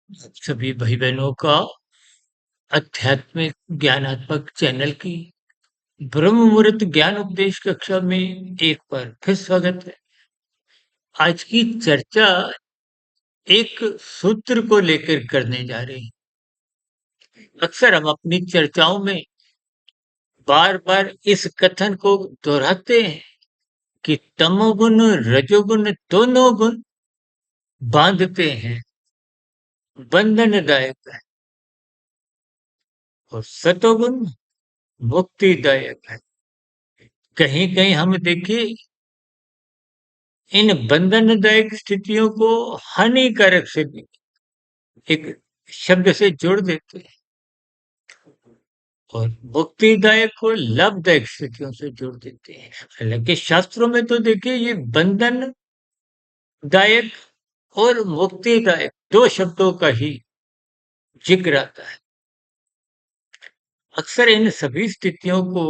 सभी भाई बहनों का आध्यात्मिक ज्ञानात्मक चैनल की ब्रह्म मुहूर्त ज्ञान उपदेश कक्षा में एक बार फिर स्वागत है। आज की चर्चा एक सूत्र को लेकर करने जा रहे हैं। अक्सर हम अपनी चर्चाओं में बार बार इस कथन को दोहराते हैं कि तमोगुण रजोगुण दोनों गुण बांधते हैं, बंधनदायक है, और सतोगुण मुक्तिदायक है। कहीं कहीं हम देखिए इन बंधनदायक स्थितियों को हानिकारक से भी एक शब्द से जोड़ देते हैं, और मुक्तिदायक को लाभदायक स्थितियों से जोड़ देते हैं। हालांकि शास्त्रों में तो देखिए ये बंधनदायक और मुक्तिदायक दो शब्दों का ही जिक्र आता है। अक्सर इन सभी स्थितियों को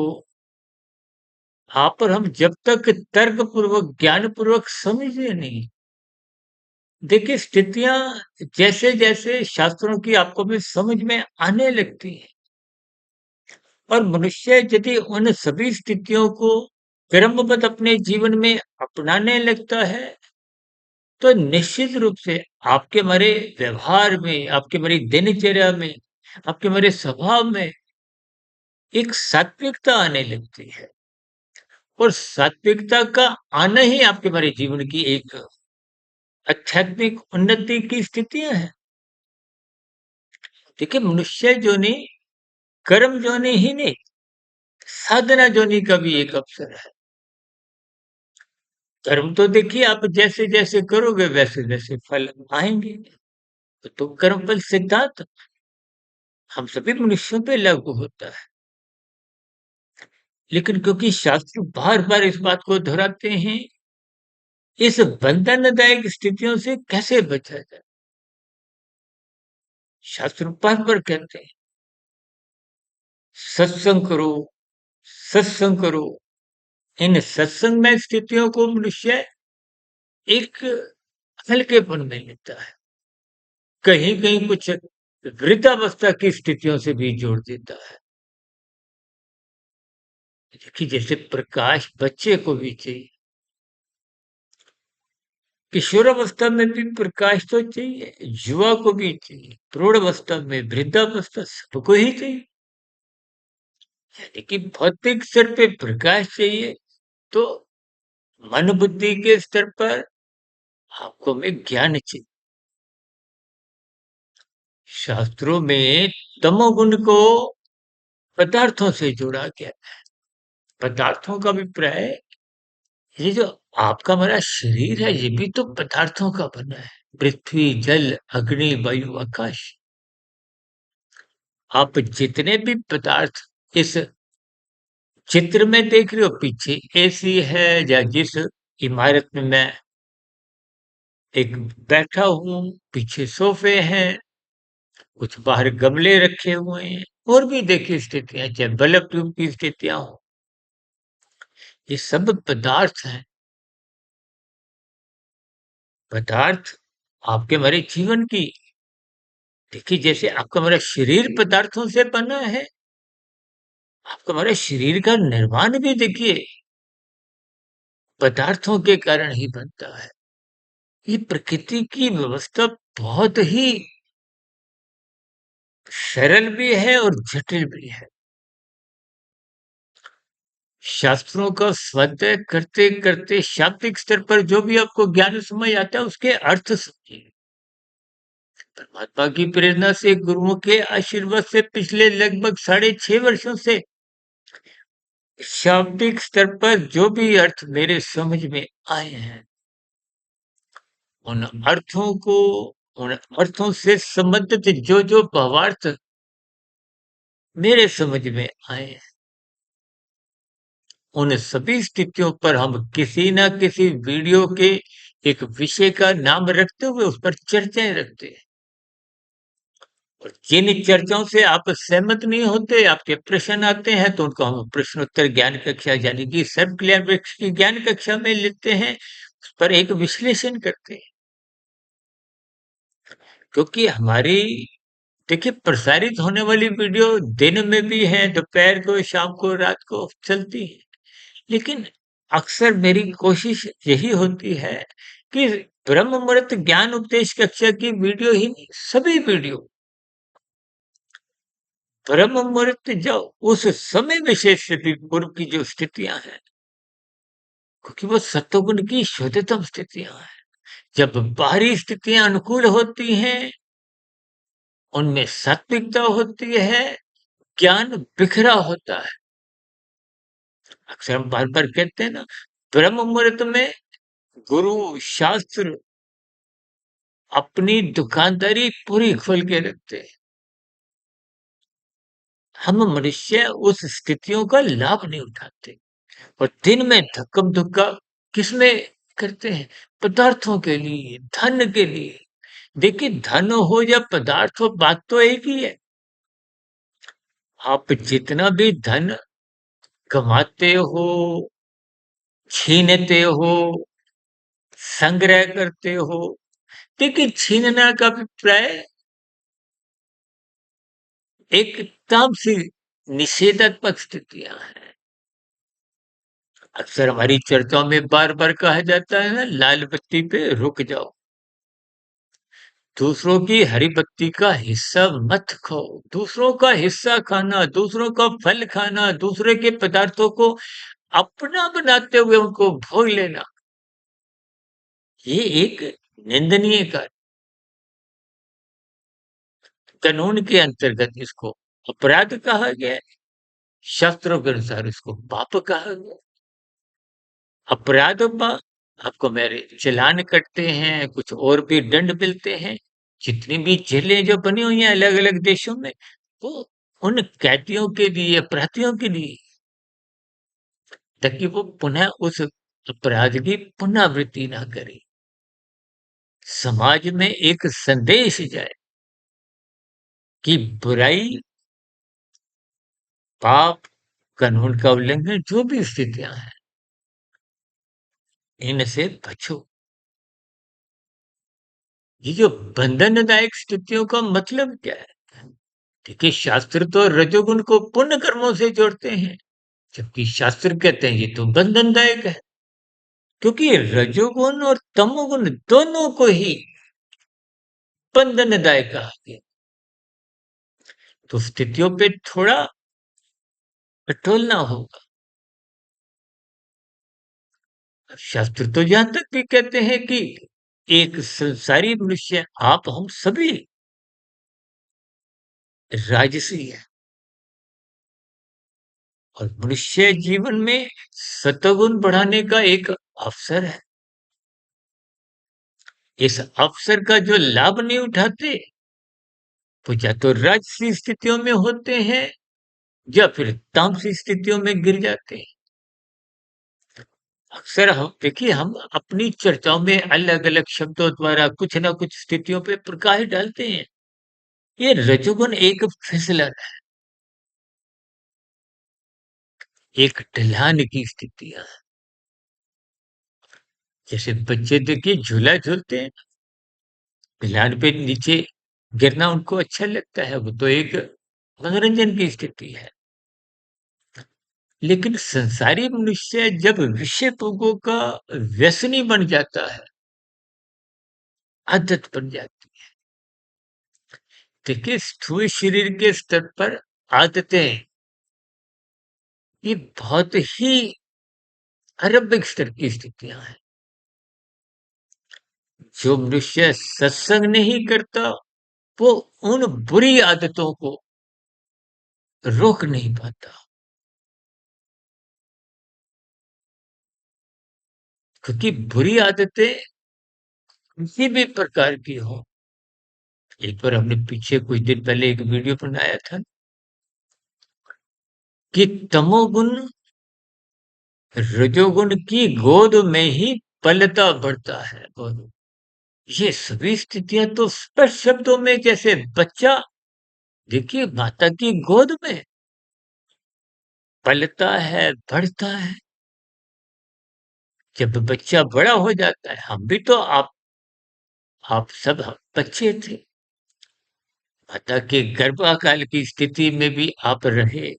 आप और हम जब तक तर्क पूर्वक ज्ञान पूर्वक समझे नहीं, देखिए स्थितियां जैसे जैसे शास्त्रों की आपको भी समझ में आने लगती है, और मनुष्य यदि उन सभी स्थितियों को क्रमबद्ध अपने जीवन में अपनाने लगता है, तो निश्चित रूप से आपके हमारे व्यवहार में, आपके हमारी दिनचर्या में, आपके हमारे स्वभाव में एक सात्विकता आने लगती है। और सात्विकता का आना ही आपके हमारे जीवन की एक आध्यात्मिक उन्नति की स्थितियां हैं। देखिए मनुष्य जोनि कर्म जोनि ही नहीं, साधना जोनि का भी एक अवसर है। कर्म तो देखिए आप जैसे जैसे करोगे वैसे वैसे फल आएंगे। तो कर्म फल सिद्धांत हम सभी मनुष्यों पे लागू होता है। लेकिन क्योंकि शास्त्र बार बार इस बात को दोहराते हैं, इस बंधनदायक स्थितियों से कैसे बचा जाए, शास्त्र बार बार कहते हैं सत्संग करो, सत्संग करो। इन सत्संगमय स्थितियों को मनुष्य एक हल्केपन में लेता है, कहीं कहीं कुछ वृद्धावस्था की स्थितियों से भी जोड़ देता है। देखिए जैसे प्रकाश बच्चे को भी चाहिए, किशोरावस्था में भी प्रकाश तो चाहिए, युवा को भी चाहिए, प्रौढ़ावस्था में, वृद्धावस्था सबको ही चाहिए। यानी कि भौतिक स्तर पे प्रकाश चाहिए, तो मन बुद्धि के स्तर पर आपको में ज्ञान चाहिए। शास्त्रों में तमोगुण को पदार्थों से जोड़ा गया। पदार्थों का अभिप्राय, ये जो आपका हमारा शरीर है ये भी तो पदार्थों का बना है। पृथ्वी, जल, अग्नि, वायु, आकाश। आप जितने भी पदार्थ इस चित्र में देख रहे हो, पीछे एसी है, या जिस इमारत में मैं एक बैठा हूँ, पीछे सोफे हैं, कुछ बाहर गमले रखे हुए हैं, और भी देखिए स्थितियां, चाहे बल्ब ट्यूब की स्थितियां हो, ये सब पदार्थ हैं। पदार्थ आपके हमारे जीवन की, देखिए जैसे आपका हमारा शरीर पदार्थों से बना है, आपका हमारे शरीर का निर्माण भी देखिए पदार्थों के कारण ही बनता है। ये प्रकृति की व्यवस्था बहुत ही सरल भी है और जटिल भी है। शास्त्रों का स्वाध्याय करते करते शाब्दिक स्तर पर जो भी आपको ज्ञान समझ आता है, उसके अर्थ समझिए। परमात्मा की प्रेरणा से, गुरुओं के आशीर्वाद से पिछले लगभग 6.5 वर्षों से शाब्दिक स्तर पर जो भी अर्थ मेरे समझ में आए हैं, उन अर्थों को, उन अर्थों से संबंधित जो जो भावार्थ मेरे समझ में आए हैं, उन सभी स्थितियों पर हम किसी ना किसी वीडियो के एक विषय का नाम रखते हुए उस पर चर्चाएं रखते हैं। और जिन चर्चाओं से आप सहमत नहीं होते, आपके प्रश्न आते हैं, तो उनको हम प्रश्नोत्तर ज्ञान कक्षा यानी कि सर्व कल्याण वृक्ष की ज्ञान कक्षा में लेते हैं, उस पर एक विश्लेषण करते हैं। क्योंकि हमारी देखिए प्रसारित होने वाली वीडियो दिन में भी है, दोपहर को, शाम को, रात को चलती है। लेकिन अक्सर मेरी कोशिश यही होती है कि ब्रह्म मुहूर्त ज्ञान उपदेश कक्षा की वीडियो ही नहीं, सभी वीडियो ब्रह्म मुहूर्त जो उस समय विशेष स्थिति पूर्व की जो स्थितियां हैं, क्योंकि वो सत्वगुण की शुद्धतम स्थितियां हैं। जब बाहरी स्थितियां अनुकूल होती हैं, उनमें सात्विकता होती है, ज्ञान बिखरा होता है। अक्सर हम बार-बार कहते हैं ना, ब्रह्म मुहूर्त में गुरु, शास्त्र अपनी दुकानदारी पूरी खोल के रखते हैं। हम मनुष्य उस स्थितियों का लाभ नहीं उठाते और दिन में धक्कम-धुक्का किसमें करते हैं? पदार्थों के लिए, धन के लिए। देखिए धन हो या पदार्थ हो, बात तो एक ही है। आप जितना भी धन कमाते हो, छीनते हो, संग्रह करते हो, देखिए छीनना का अभिप्राय एकदम से निषेधात्मक स्थितियां हैं। अक्सर हमारी चर्चाओं में बार-बार कहा जाता है ना, लाल बत्ती पे रुक जाओ। दूसरों की हरी बत्ती का हिस्सा मत खाओ। दूसरों का हिस्सा खाना, दूसरों का फल खाना, दूसरे के पदार्थों को अपना बनाते हुए उनको भोग लेना, ये एक निंदनीय कार्य, कानून के अंतर्गत इसको अपराध कहा गया है। शास्त्रों के अनुसार इसको पाप कहा गया है। अपराधों पर आपको मेरे चालान कटते हैं, कुछ और भी दंड मिलते हैं। जितनी भी जेलें जो बनी हुई हैं अलग-अलग देशों में, वो उन कैदियों के लिए, अपराधियों के लिए, ताकि वो पुनः उस अपराध की पुनरावृत्ति ना करें। समाज में एक संदेश जाए कि बुराई, पाप, कानून का उल्लंघन जो भी स्थितियाँ हैं, इनसे बचो। ये जो बंधनदायक स्थितियों का मतलब क्या है? देखिए शास्त्र तो रजोगुण को पुण्य कर्मों से जोड़ते हैं, जबकि शास्त्र कहते हैं ये तो बंधनदायक है, क्योंकि रजोगुण और तमोगुण दोनों को ही बंधनदायक कहा गया। तो स्थितियों पे थोड़ा टटोलना होगा। शास्त्र तो यहाँ तक भी कहते हैं कि एक संसारी मनुष्य आप हम सभी राजसी है और मनुष्य जीवन में सतोगुण बढ़ाने का एक अवसर है। इस अवसर का जो लाभ नहीं उठाते, वो या तो राजसी स्थितियों में होते हैं या फिर तामसी स्थितियों में गिर जाते हैं। अक्सर हम देखिए हम अपनी चर्चाओं में अलग-अलग शब्दों द्वारा कुछ ना कुछ स्थितियों पे प्रकाश डालते हैं। ये रजोगुण एक फिसलन है, एक ढलान की स्थितियाँ हैं। जैसे बच्चे देखिए झूला झूलते हैं, ढलान पे नीचे गिरना उनको अच्छा लगता है, वो तो एक मनोरंजन की स्थिति है। लेकिन संसारी मनुष्य जब विषय भोगों का व्यसनी बन जाता है, आदत बन जाती है। देखिए स्थूल शरीर के स्तर पर आदतें ये बहुत ही आरंभिक स्तर की स्थितियां हैं। जो मनुष्य सत्संग नहीं करता, वो उन बुरी आदतों को रोक नहीं पाता, क्योंकि बुरी आदतें किसी भी प्रकार की हो। एक बार हमने पीछे कुछ दिन पहले एक वीडियो बनाया था कि तमोगुण रजोगुण की गोद में ही पलता बढ़ता है। और ये सभी स्थितियां तो स्पष्ट शब्दों में, जैसे बच्चा देखिए माता की गोद में पलता है, बढ़ता है। जब बच्चा बड़ा हो जाता है, हम भी तो आप आप सब बच्चे थे। माता के गर्भाकाल की स्थिति में भी आप रहे।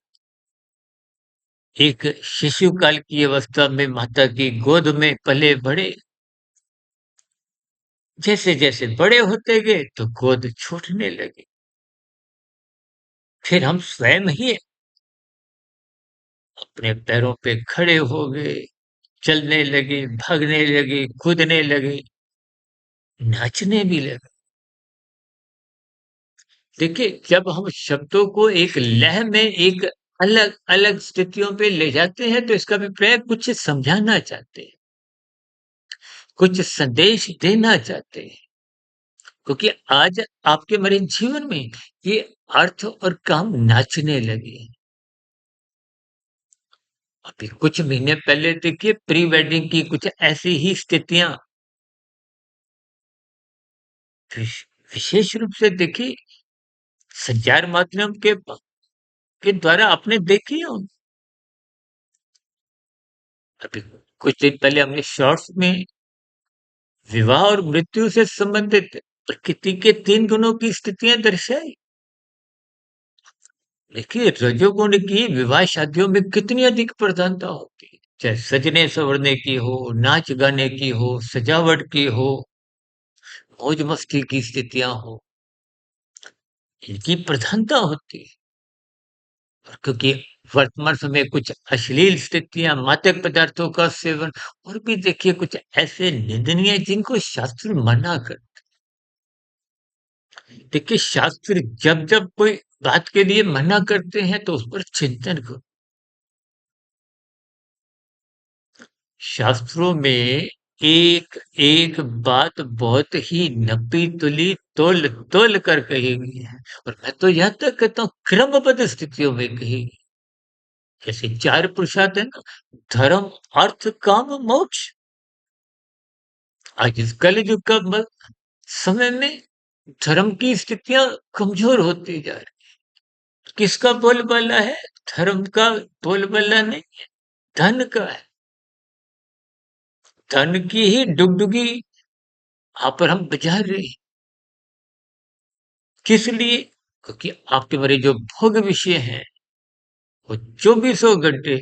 एक शिशु काल की अवस्था में माता की गोद में पले-बढ़े। जैसे-जैसे बड़े होते गए तो गोद छूटने लगी। फिर हम स्वयं ही अपने पैरों पे खड़े हो गए, चलने लगे, भागने लगे, कूदने लगे, नाचने भी लगे। देखिए, जब हम शब्दों को एक लय में एक अलग-अलग स्थितियों पे ले जाते हैं, तो इसका अभिप्राय कुछ समझाना चाहते हैं, कुछ संदेश देना चाहते हैं। क्योंकि आज आपके हमारे जीवन में ये अर्थ और काम नाचने लगे हैं। अभी कुछ महीने पहले देखिए प्री वेडिंग की कुछ ऐसी ही स्थितियाँ विश विशेष रूप से देखिए संचार माध्यम के द्वारा आपने देखी हो। अभी कुछ दिन पहले हमने शॉर्ट्स में विवाह और मृत्यु से संबंधित प्रकृति के 3 गुणों की स्थितियाँ दर्शाई। देखिए रजोगुण की विवाह शादियों में कितनी अधिक प्रधानता होती है। चाहे सजने-संवरने की हो, नाच-गाने की हो, सजावट की हो, मौज-मस्ती की स्थितियाँ हो, इनकी प्रधानता होती है। और क्योंकि वर्तमान समय कुछ अश्लील स्थितियाँ, मादक पदार्थों का सेवन और भी देखिए कुछ ऐसे निंदनीय जिनको शास्त्र मना कर देखिए शास्त्र जब-जब कोई बात के लिए मना करते हैं तो उस पर चिंतन करो। शास्त्रों में एक-एक बात बहुत ही नपी-तुली, तोल-तोल कर कही गई है और मैं तो यहाँ तक कहता हूँ क्रमबद्ध स्थितियों में कही गई। जैसे 4 पुरुषार्थ है ना, धर्म, अर्थ, काम, मोक्ष। आज इस कलयुग का समय में धर्म की स्थितियाँ कमज़ोर होती जा रही। किसका बोलबाला है? धर्म का बोलबाला नहीं, धन का है। धन की ही डुगडुगी यहाँ पर हम बजा रहे हैं। किस लिए? क्योंकि आपके मेरे जो भोग विषय हैं, वो चौबीसों घंटे,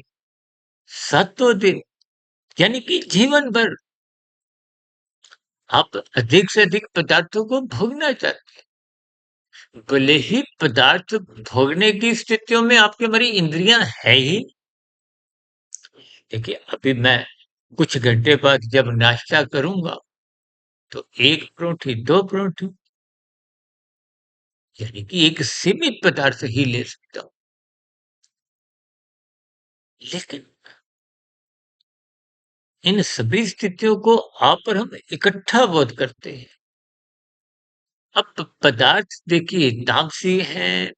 सातों दिन यानी कि जीवन भर आप अधिक से अधिक पदार्थों को भोगना चाहते हैं। भले ही पदार्थ भोगने की स्थितियों में आपकी हमारी इंद्रियां है ही। देखिए अभी मैं कुछ घंटे बाद जब नाश्ता करूंगा तो 1 परोठी, 2 परोठी यानी कि एक सीमित पदार्थ ही ले सकता हूँ। लेकिन इन सभी स्थितियों को आप और हम इकट्ठा बोध करते हैं। अब पदार्थ देखिए तामसी हैं,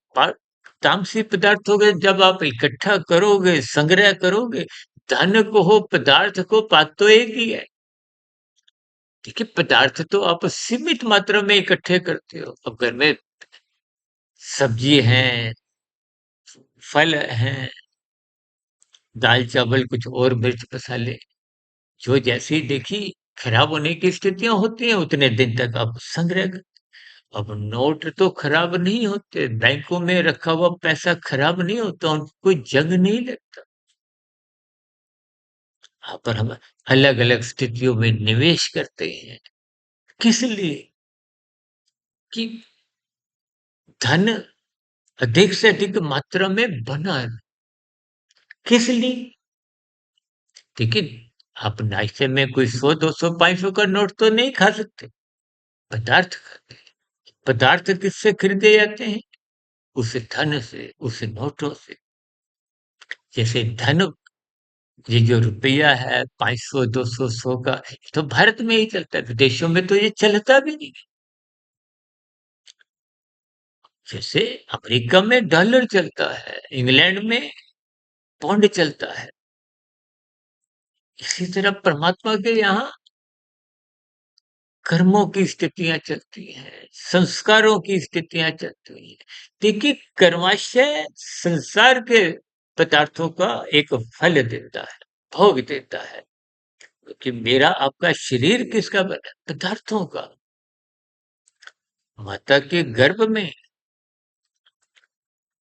तामसी पदार्थों के जब आप इकट्ठा करोगे, संग्रह करोगे, धन को हो, पदार्थ को, बात तो एक ही है। देखिए पदार्थ तो आप सीमित मात्रा में इकट्ठे करते हो। अब घर में सब्जी है, फल हैं, दाल-चावल, कुछ और मिर्च मसाले, जो जैसी देखी खराब होने की स्थितियाँ होती हैं, उतने दिन तक आप संग्रह अब नोट तो खराब नहीं होते, बैंकों में रखा हुआ पैसा खराब नहीं होता, उनको कोई जंग नहीं लगता। यहाँ पर हम अलग-अलग स्थितियों में निवेश करते हैं। किस लिए? कि धन अधिक से अधिक मात्रा में बना रहे। किस लिए? देखिए, आप नाश्ते में कोई 100, 200, 500 का नोट तो नहीं खा सकते, पदार्थ खाते हैं। पदार्थ किससे खरीदे जाते हैं? उस धन से, उस नोटों से। जैसे धन ये जो रुपया है 500, 200, 100 का, ये तो भारत में ही चलता है, विदेशों में तो ये चलता भी नहीं। जैसे अमेरिका में डॉलर चलता है, इंग्लैंड में पौंड चलता है। इसी तरह परमात्मा के यहाँ कर्मों की स्थितियाँ चलती हैं, संस्कारों की स्थितियाँ चलती हैं। देखिए कर्माशय संसार के पदार्थों का एक फल देता है, भोग देता है। कि मेरा आपका शरीर किसका बना है? पदार्थों का। माता के गर्भ में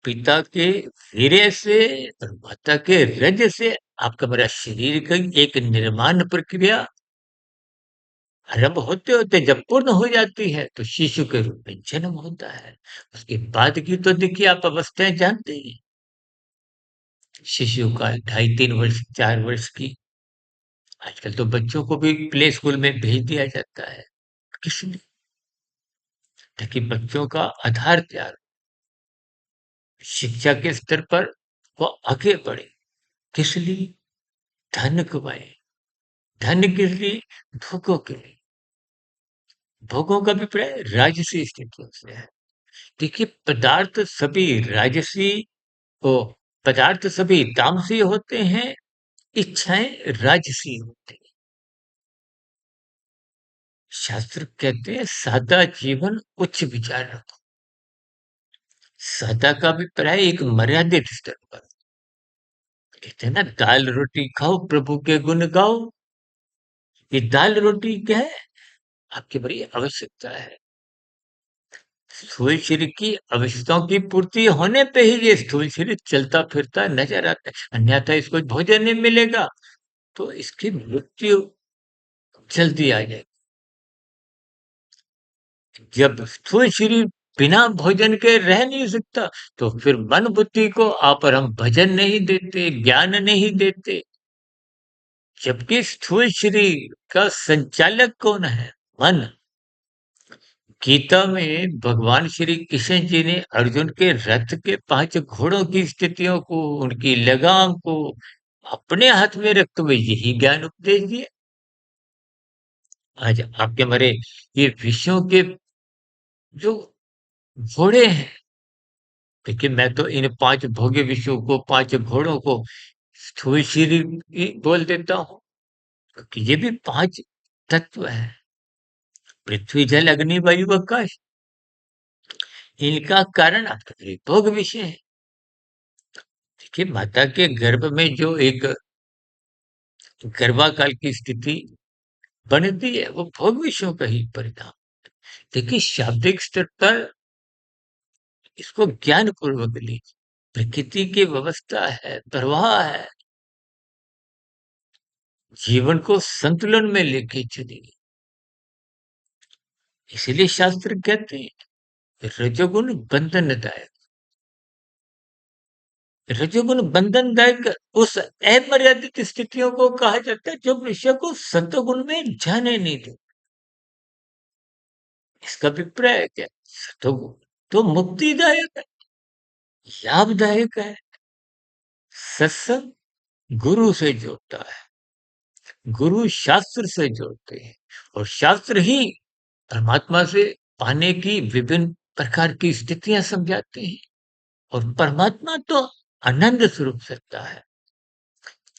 पिता के वीर्य से और माता के रज से आपका मेरा शरीर का एक निर्माण प्रक्रिया आरंभ होते होते जब पूर्ण हो जाती है तो शिशु के रूप में जन्म होता है। उसके बाद की तो देखिए आप अवस्थाएं जानते ही, शिशु का 2.5 3 वर्ष 4 वर्ष की, आजकल तो बच्चों को भी प्ले स्कूल में भेज दिया जाता है। किस लिए? ताकि बच्चों का आधार तैयार हो, शिक्षा के स्तर पर वो आगे बढ़े। किस लिए? धन कमाए। धन किस लिए? भोगों के लिए। भोगों का अभिप्राय राजसी स्थितियों से है। देखिए ओ पदार्थ सभी तामसी होते हैं, इच्छाएं राजसी होती हैं। शास्त्र कहते हैं सादा जीवन उच्च विचार रखो। सादा का अभिप्राय एक मर्यादित स्तर पर। कहते हैं ना दाल रोटी खाओ प्रभु के गुण गाओ। ये दाल रोटी क्या है? आपकी बड़ी आवश्यकता है। स्थूल शरीर की आवश्यकताओं की पूर्ति होने पे ही ये स्थूल शरीर चलता फिरता नजर आता है, अन्यथा इसको भोजन नहीं मिलेगा तो इसकी मृत्यु जल्दी आ जाएगी। जब स्थूल शरीर बिना भोजन के रह नहीं सकता तो फिर मन बुद्धि को आप और हम भजन नहीं देते, ज्ञान नहीं देते। जबकि स्थूल शरीर का संचालक कौन है? मन। गीता में भगवान श्री कृष्ण जी ने अर्जुन के रथ के 5 घोड़ों की स्थितियों को, उनकी लगाम को अपने हाथ में रखते हुए यही ज्ञान उपदेश दिए। आज आपके हमारे ये विषयों के जो घोड़े हैं, देखिए मैं तो इन 5 भोग्य विषयों को, 5 घोड़ों को स्थूल शरीर ही बोल देता हूँ, क्योंकि ये भी 5 तत्व हैं। पृथ्वी जल अग्नि वायु आकाश, इनका कारण आपके भोग विषय है। देखिए माता के गर्भ में जो एक गर्भाकाल की स्थिति बनती है वो भोग विषयों का ही परिणाम। देखिए शाब्दिक स्तर पर इसको ज्ञान पूर्वक लीजिए। प्रकृति की व्यवस्था है, प्रवाह है, जीवन को संतुलन में लेके चलिए। इसलिए शास्त्र कहते हैं रजोगुण बंधनदायक। रजोगुण बंधनदायक उस अमर्यादित स्थितियों को कहा जाता है जो मनुष्य को सत्वगुण में जाने नहीं दे। इसका अभिप्राय है क्या? सत्वगुण तो मुक्तिदायक है, लाभदायक है। सत्संग गुरु से जोड़ता है, गुरु शास्त्र से जोड़ते हैं और शास्त्र ही परमात्मा से पाने की विभिन्न प्रकार की स्थितियां समझाते हैं। और परमात्मा तो आनंद स्वरूप सत्ता है।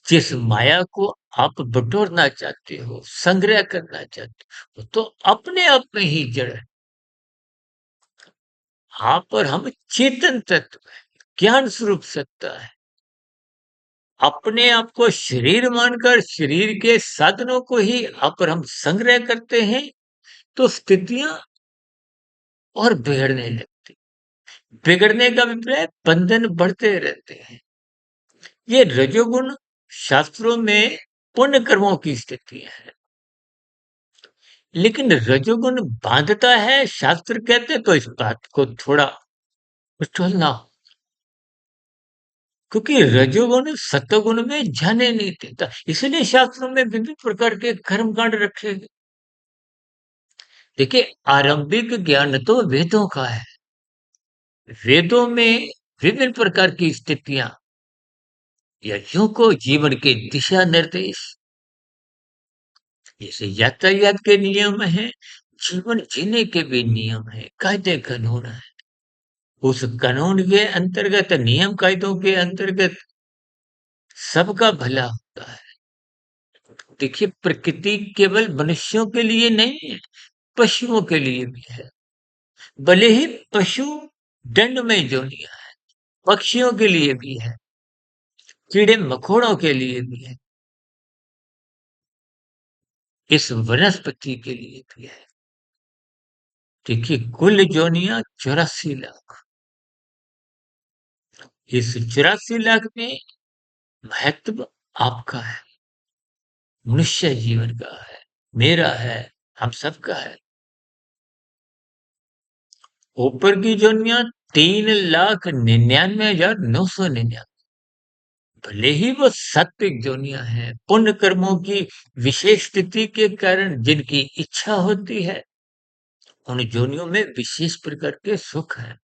जिस माया को आप बटोरना चाहते हो, संग्रह करना चाहते हो, वो तो अपने आप में ही जड़ है। आप और हम चेतन तत्व है, ज्ञान स्वरूप सत्ता है। अपने आप को शरीर मानकर शरीर के साधनों को ही आप और हम संग्रह करते हैं तो स्थितियां और बिगड़ने लगती। बिगड़ने का अभिप्राय बंधन बढ़ते रहते हैं। ये रजोगुण शास्त्रों में पुण्य कर्मों की स्थिति है, लेकिन रजोगुण बांधता है शास्त्र कहते तो इस बात को थोड़ा टोलना हो, क्योंकि रजोगुण सत्वगुण में जाने नहीं देता। इसलिए शास्त्रों में विभिन्न प्रकार के कर्म कांड रखे गए। देखिए आरंभिक ज्ञान तो वेदों का है। वेदों में विभिन्न प्रकार की स्थितियां, यज्ञों को जीवन के दिशा निर्देश, जैसे यातायात के नियम है, जीवन जीने के भी नियम है, कायदे कानून है। उस कानून के अंतर्गत, नियम कायदों के अंतर्गत सबका भला होता है। देखिए प्रकृति केवल मनुष्यों के लिए नहीं है, पशुओं के लिए भी है। भले ही पशु दंड में जोनिया है, पक्षियों के लिए भी है, कीड़े मकोड़ों के लिए भी है, इस वनस्पति के लिए भी है। देखिए कुल जोनियां 84 लाख। इस 84 लाख में महत्व आपका है, मनुष्य जीवन का है, मेरा है, हम सबका है। ऊपर की जोनियां 3,99,999। भले ही वो सात्विक जोनियां हैं, पुण्य कर्मों की विशेष स्थिति के कारण जिनकी इच्छा होती है, उन जोनियों में विशेष प्रकार के सुख हैं।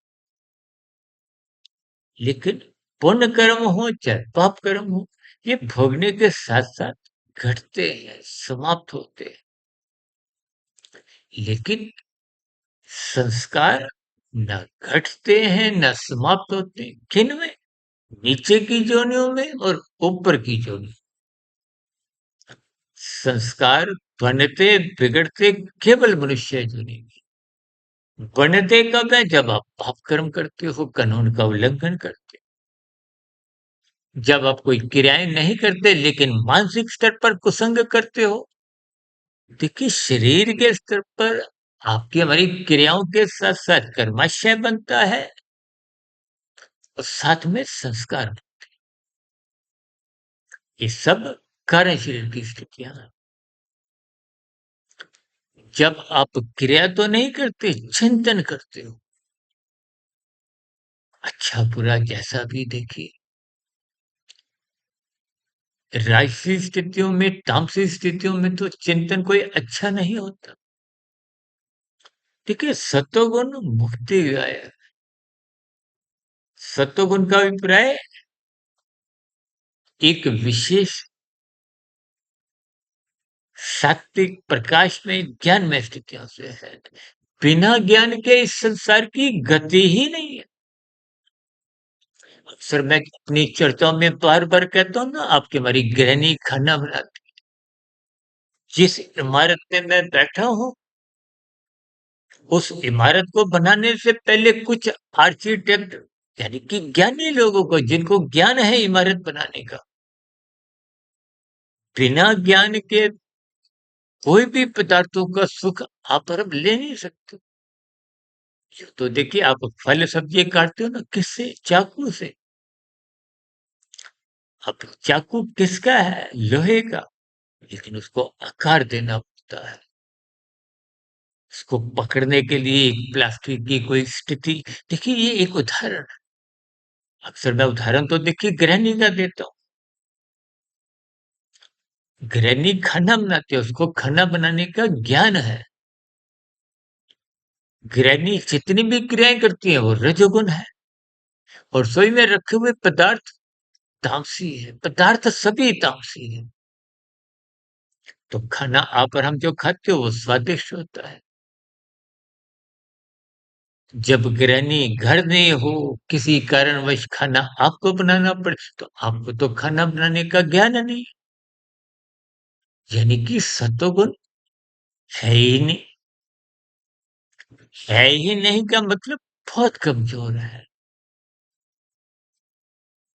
लेकिन पुण्य कर्म हो चाहे पाप कर्म हो, ये भोगने के साथ साथ घटते हैं, समाप्त होते हैं। लेकिन संस्कार न घटते हैं न समाप्त होते हैं। किन में? नीचे की जोनियों में और ऊपर की जोनियों। संस्कार बनते बिगड़ते केवल मनुष्य जोनि में। बनते कब है? जब आप पाप कर्म करते हो, कानून का उल्लंघन करते हो, जब आप कोई क्रियाएं नहीं करते लेकिन मानसिक स्तर पर कुसंग करते हो। देखिए शरीर के स्तर पर आपकी हमारी क्रियाओं के साथ साथ कर्माशय बनता है और साथ में संस्कार। ये सब कार्य शरीर की स्थितियां हैं। जब आप क्रिया तो नहीं करते, चिंतन करते हो, अच्छा बुरा जैसा भी देखिए। राजसी स्थितियों में, तामसी स्थितियों में तो चिंतन कोई अच्छा नहीं होता। देखिए सत्वगुण मुक्ति है। सत्वगुण का अभिप्राय एक विशेष सात्विक प्रकाश में ज्ञान में स्थितियों से है। बिना ज्ञान के इस संसार की गति ही नहीं है। अक्सर मैं अपनी चर्चाओं में बार बार कहता हूँ ना, आपकी हमारी गृहिणी खाना बनाती, जिस इमारत में मैं बैठा हूँ, उस इमारत को बनाने से पहले कुछ आर्किटेक्ट यानी कि ज्ञानी लोगों को, जिनको ज्ञान है इमारत बनाने का, बिना ज्ञान के कोई भी पदार्थों का सुख आप और हम ले नहीं सकते। तो देखिए आप फल सब्जी काटते हो ना, किससे? चाकू से। अब चाकू किसका है? लोहे का। लेकिन उसको आकार देना पड़ता है। उसको पकड़ने के लिए एक प्लास्टिक की कोई स्थिति। देखिए ये एक उदाहरण है। अक्सर मैं उदाहरण तो देखिए गृहिणी का देता हूँ। गृहिणी खाना बनाती है, उसको खाना बनाने का ज्ञान है। गृहिणी जितनी भी क्रियाएं करती है वो रजोगुण है, और रसोई में रखे हुए पदार्थ तामसी है। पदार्थ सभी तामसी है। तो खाना आप और हम जो खाते हो वो स्वादिष्ट होता है। जब गृहिणी घर में हो, किसी कारणवश खाना आपको बनाना पड़े, तो आपको तो खाना बनाने का ज्ञान नहीं, यानी कि सतोगुण है ही नहीं। है ही नहीं का मतलब बहुत कमजोर है,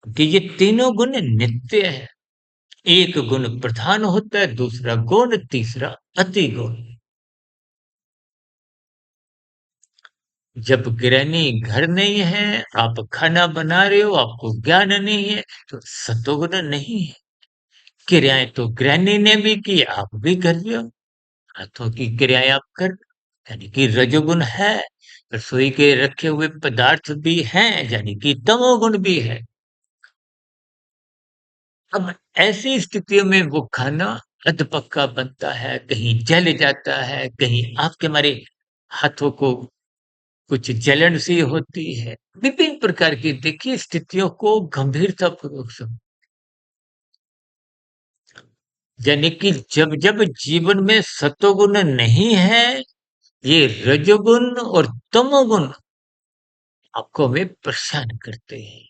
कि ये तीनों गुण नित्य है। एक गुण प्रधान होता है, दूसरा गुण, तीसरा अति गुण। जब गृहिणी घर नहीं है, आप खाना बना रहे हो, आपको ज्ञान नहीं है, तो सतोगुण नहीं है। क्रियाएं तो गृहिणी ने भी की, आप भी कर रहे हो। हाथों की क्रियाएं आप कर, यानी कि रजोगुण है। रसोई के रखे हुए पदार्थ भी हैं, यानी कि तमोगुण भी है। अब ऐसी स्थितियों में वो खाना अधपक्का बनता है, कहीं जल जाता है, कहीं आपके हमारे हाथों को कुछ जलन सी होती है। विभिन्न प्रकार की देखिए स्थितियों को गंभीरतापूर्वक समझ, यानी कि जब जब जीवन में सतोगुण नहीं है, ये रजोगुण और तमोगुण आपको हमें परेशान करते हैं,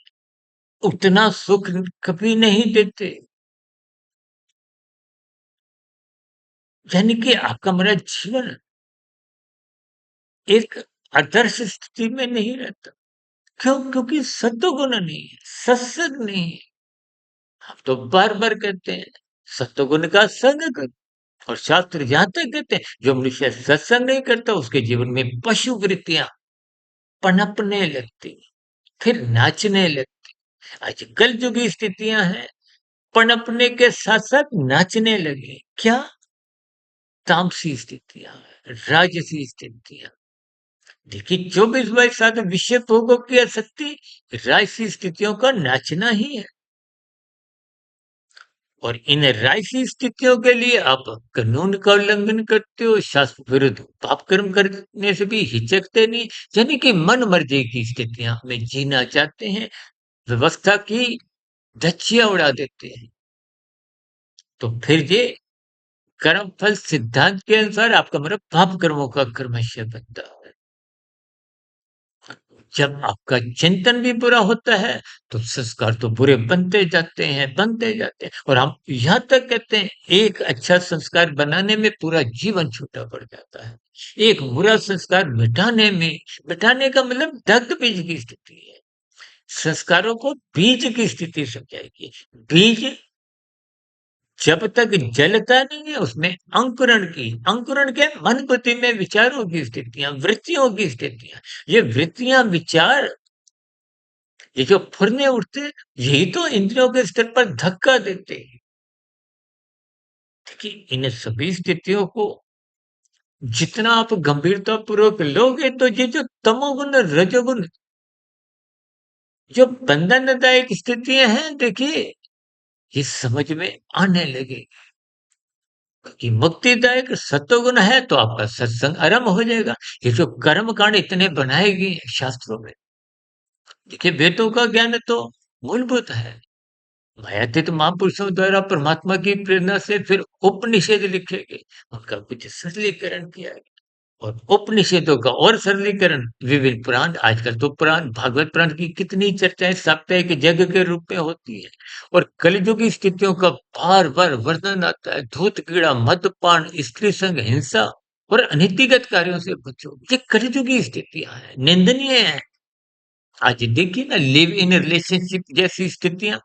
उतना सुख कभी नहीं देते। यानी कि आपका मेरा जीवन एक आदर्श स्थिति में नहीं रहता। क्यों? क्योंकि सत्वगुण नहीं है, सत्संग नहीं है। हम तो बार बार कहते हैं सत्वगुण का संग करो। और शास्त्र यहाँ तक कहते हैं, जो मनुष्य सत्संग नहीं करता, उसके जीवन में पशु वृत्तियाँ पनपने लगती, फिर नाचने लगती। आज कलयुग की स्थितियाँ हैं, पनपने के साथ-साथ नाचने लगे। क्या? तामसी स्थितियाँ, राजसी स्थितियाँ। देखिए 24/7 विषय भोगों की आसक्ति राजसी स्थितियों का नाचना ही है। और इन राजसी स्थितियों के लिए आप कानून का उल्लंघन करते हो, शास्त्र विरुद्ध पाप कर्म करने से भी हिचकते नहीं, यानी कि मन मर्जी की स्थितियां में जीना चाहते हैं, व्यवस्था की धज्जियां उड़ा देते हैं। तो फिर ये कर्म फल सिद्धांत के अनुसार आपका मतलब पाप कर्मों का कर्मशय बनता है। जब आपका चिंतन भी बुरा होता है, तो संस्कार तो बुरे बनते जाते हैं और हम यहाँ तक कहते हैं, एक अच्छा संस्कार बनाने में पूरा जीवन छूटा पड़ जाता है। एक बुरा संस्कार मिटाने का मतलब दग्ध बीज की स्थिति है। संस्कारों को बीज की स्थिति समझाएगी। बीज जब तक जलता नहीं है, उसमें अंकुरण के मन बुद्धि में विचारों की स्थितियां, वृत्तियों की स्थितियां, ये वृत्तियां विचार, ये जो फुरने उठते हैं, यही तो इंद्रियों के स्तर पर धक्का देते हैं। देखिए इन सभी स्थितियों को जितना आप गंभीरता पूर्वक लोगे, तो ये जो तमोगुण रजोगुण जो बंधनदायक स्थितियां हैं, देखिए ये समझ में आने लगे कि मुक्तिदायक सत्वगुण है, तो आपका सत्संग आरंभ हो जाएगा। ये जो कर्म कांड इतने बनाए गए हैं शास्त्रों में, देखिए वेदों का ज्ञान तो मूलभूत है। मायातीत महापुरुषों द्वारा परमात्मा की प्रेरणा से फिर उपनिषद लिखे गए, उनका कुछ सरलीकरण किया गया और उपनिषदों का और सरलीकरण विभिन्न पुराण, आजकल तो पुराण भागवत पुराण की कितनी चर्चाएं साप्ताहिक यज्ञ के रूप में होती है। और कलयुग की स्थितियों का बार बार वर्णन आता है, धूत कीड़ा, मद्यपान, स्त्री संग, हिंसा और अनीतिगत कार्यों से बचो। ये कलयुग की स्थितियां हैं, निंदनीय है। आज देखिए ना, लिव इन रिलेशनशिप जैसी स्थितियां,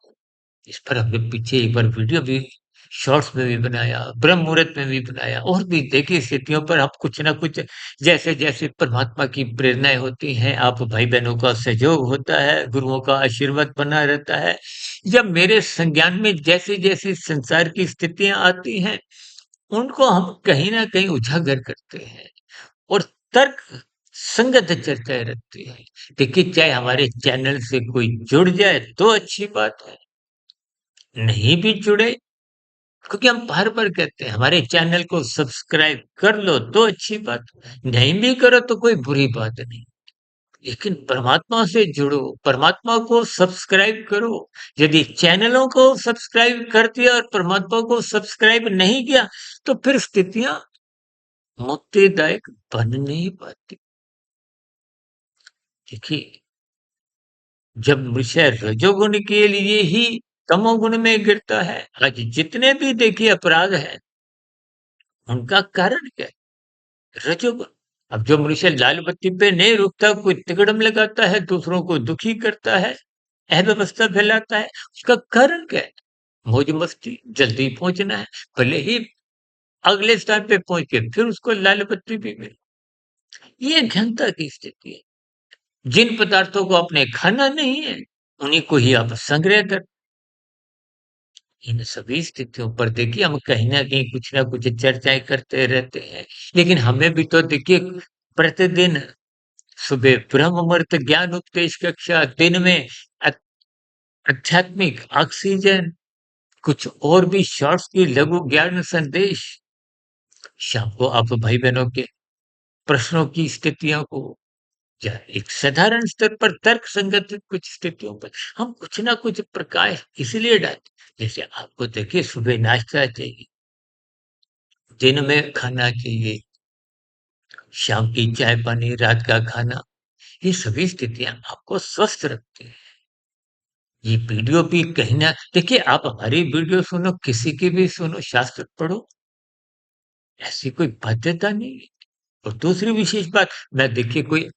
इस पर हमने पीछे एक बार वीडियो भी शॉर्ट्स में भी बनाया, ब्रह्म मुहूर्त में भी बनाया, और भी देखिए स्थितियों पर हम कुछ ना कुछ, जैसे जैसे परमात्मा की प्रेरणाएं होती हैं, आप भाई बहनों का सहयोग होता है, गुरुओं का आशीर्वाद बना रहता है, जब मेरे संज्ञान में जैसे जैसे संसार की स्थितियां आती हैं, उनको हम कहीं ना कहीं उजागर करते हैं और तर्क संगत चर्चाएं रखते हैं। देखिए चाहे हमारे चैनल से कोई जुड़ जाए तो अच्छी बात है, नहीं भी जुड़े, क्योंकि हम बार-बार कहते हैं हमारे चैनल को सब्सक्राइब कर लो तो अच्छी बात, नहीं भी करो तो कोई बुरी बात नहीं। लेकिन परमात्मा से जुड़ो, परमात्मा को सब्सक्राइब करो। यदि चैनलों को सब्सक्राइब कर दिया और परमात्मा को सब्सक्राइब नहीं किया, तो फिर स्थितियां मुक्तिदायक बन नहीं पाती। देखिए, जब मनुष्य रजोगुण के लिए ही तमोगुण में गिरता है, आज जितने भी देखिए अपराध हैं, उनका कारण क्या है? रजोगुण। अब जो मनुष्य लाल बत्ती पे नहीं रुकता, कोई तिकड़म लगाता है, दूसरों को दुखी करता है, अव्यवस्था फैलाता है, उसका कारण क्या है? मौज मस्ती, जल्दी पहुंचना है, भले ही अगले स्थान पे पहुंच के फिर उसको लाल बत्ती भी मिले। ये घनता की स्थिति है। जिन पदार्थों को आपने खाना नहीं है, उन्हीं को ही आप संग्रह कर, इन सभी स्थितियों पर देखिए हम कहीं न कहीं कुछ न कुछ चर्चाएँ करते रहते हैं। लेकिन हमें भी तो देखिए प्रतिदिन सुबह ब्रह्म मुहूर्त ज्ञान उपदेश कक्षा, दिन में अ आध्यात्मिक ऑक्सीजन, कुछ और भी शॉर्ट्स की लघु ज्ञान संदेश, शाम को आप भाई-बहनों के प्रश्नों की स्थितियों को, या एक साधारण स्तर पर तर्क संगत कुछ स्थितियों पर हम कुछ ना कुछ प्रकाश इसलिए डालते, जैसे आपको देखिए सुबह नाश्ता चाहिए, दिन में खाना चाहिए, शाम की चाय पानी, रात का खाना, ये सभी स्थितियां आपको स्वस्थ रखती हैं। ये वीडियो भी कहीं ना, देखिए आप हमारी वीडियो सुनो, किसी की भी सुनो, शास्त्र पढ़ो, ऐसी कोई बाध्यता नहीं है। और दूसरी विशेष बात, मैं देखिए कोई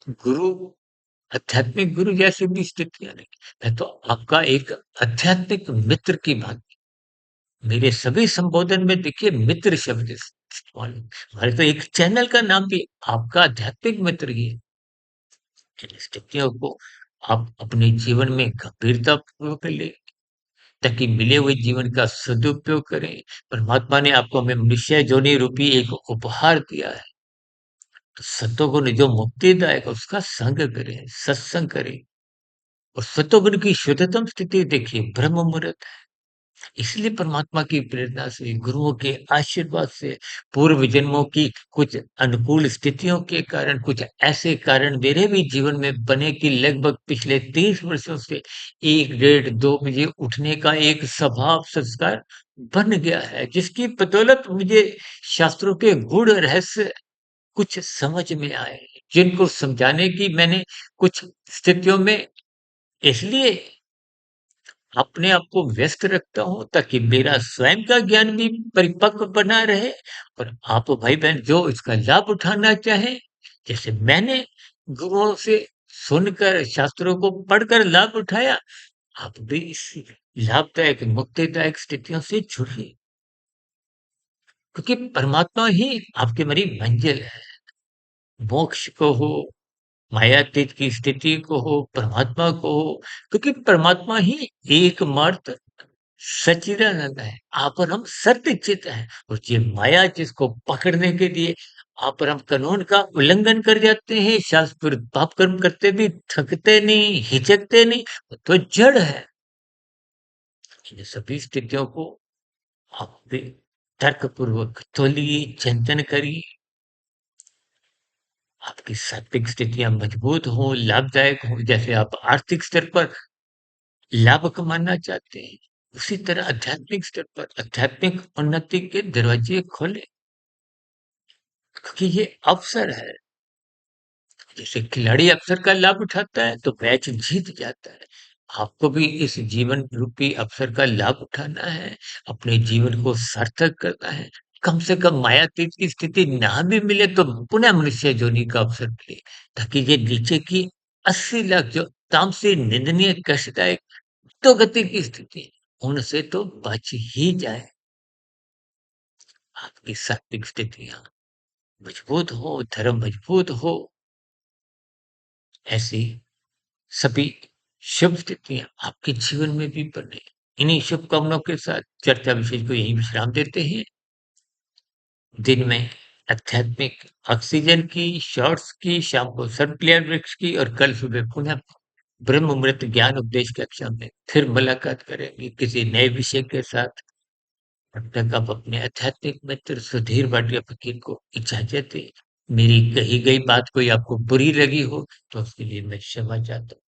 गुरु, आध्यात्मिक गुरु जैसी भी स्थितियाँ नहीं। मैं तो आपका एक आध्यात्मिक मित्र की भांति मेरे सभी संबोधन में देखिए मित्र शब्द इस्तेमाल हमारे तो एक चैनल का नाम भी आपका आध्यात्मिक मित्र ही है। इन स्थितियों को आप अपने जीवन में गंभीरतापूर्वक लें, ताकि मिले हुए जीवन का सदुपयोग करें। परमात्मा ने आपको हमें मनुष्य योनि रूपी एक उपहार दिया है, तो सतोगुण जो मुक्तिदायक है उसका संग करें, सत्संग करें। और सतोगुण की शुद्धतम स्थिति देखिए ब्रह्म मुहूर्त है। इसलिए परमात्मा की प्रेरणा से, गुरुओं के आशीर्वाद से, पूर्व जन्मों की कुछ अनुकूल स्थितियों के कारण, कुछ ऐसे कारण मेरे भी जीवन में बने कि लगभग पिछले 30 वर्षों से 1 डेढ़ 2 बजे उठने का एक स्वभाव संस्कार बन गया है, जिसकी बदौलत मुझे शास्त्रों के गूढ़ रहस्य कुछ समझ में आए, जिनको समझाने की मैंने कुछ स्थितियों में इसलिए अपने आप को व्यस्त रखता हूँ ताकि मेरा स्वयं का ज्ञान भी परिपक्व बना रहे और आप भाई-बहन जो इसका लाभ उठाना चाहें, जैसे मैंने गुरुओं से सुनकर शास्त्रों को पढ़कर लाभ उठाया, आप भी इस लाभदायक, मुक्तिदायक स्थितियों से जुड़िए, क्योंकि परमात्मा ही आपकी मेरी मंजिल है। मोक्ष को हो, मायातीत की स्थिति को हो, परमात्मा को हो, क्योंकि परमात्मा ही एकमात्र सच्चिदानंद है, अपरम सत्य चित है और ये माया जिसको पकड़ने के लिए अपरम कानून का उल्लंघन कर जाते हैं, शास्त्र विरुद्ध पाप कर्म करते भी थकते नहीं, हिचकते नहीं, वो तो जड़ है। इन सभी स्थितियों को आप भी तर्कपूर्वक तोलिए, चिंतन करिए, आपकी सात्विक स्थितियाँ मजबूत हों, लाभदायक हों, जैसे आप आर्थिक स्तर पर लाभ कमाना चाहते हैं, उसी तरह आध्यात्मिक स्तर पर आध्यात्मिक उन्नति के दरवाजे खोलें, क्योंकि ये अवसर है। जैसे खिलाड़ी अवसर का लाभ उठाता है, तो मैच जीत जाता है। आपको भी इस जीवन रूपी अवसर का लाभ उठाना है, अपने जीवन को सार्थक करना है। कम से कम मायातीत की स्थिति ना भी मिले, तो पुनः मनुष्य योनि का अवसर मिले, ताकि ये नीचे की 80 लाख जो तामसी, निंदनीय, कष्टदायक तो गति की स्थिति, उनसे तो बच ही जाए। आपकी सात्विक स्थितियाँ मजबूत हो, धर्म मजबूत हो, ऐसी सभी शुभ स्थितियाँ आपके जीवन में भी बने। इन्हीं शुभकामनाओं के साथ चर्चा विशेष को यहीं विश्राम देते हैं। दिन में आध्यात्मिक ऑक्सीजन की, शॉर्ट्स की, शाम को सनफ्लावर वृक्ष की और कल सुबह पुनः ब्रह्म मुहूर्त ज्ञान उपदेश कक्षा में फिर मुलाकात करेंगे किसी नए विषय के साथ। तब तक आप अपने आध्यात्मिक मित्र सुधीर भाटिया फकीर को इजाजत दें। मेरी कही गई बात कोई आपको बुरी लगी हो तो उसके लिए मैं क्षमा चाहता हूँ।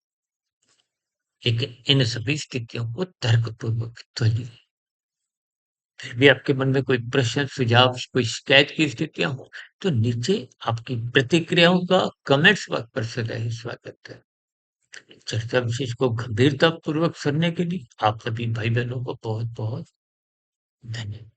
लेकिन इन सभी स्थितियों को तर्कपूर्वक तोलिए। फिर भी आपके मन में कोई प्रश्न, सुझाव, कोई शिकायत की स्थितियाँ हो, तो नीचे आपकी प्रतिक्रियाओं का कमेंट्स बॉक्स पर सदैव स्वागत है। चर्चा विशेष को गंभीरतापूर्वक सुनने के लिए आप सभी भाई-बहनों को बहुत-बहुत धन्यवाद।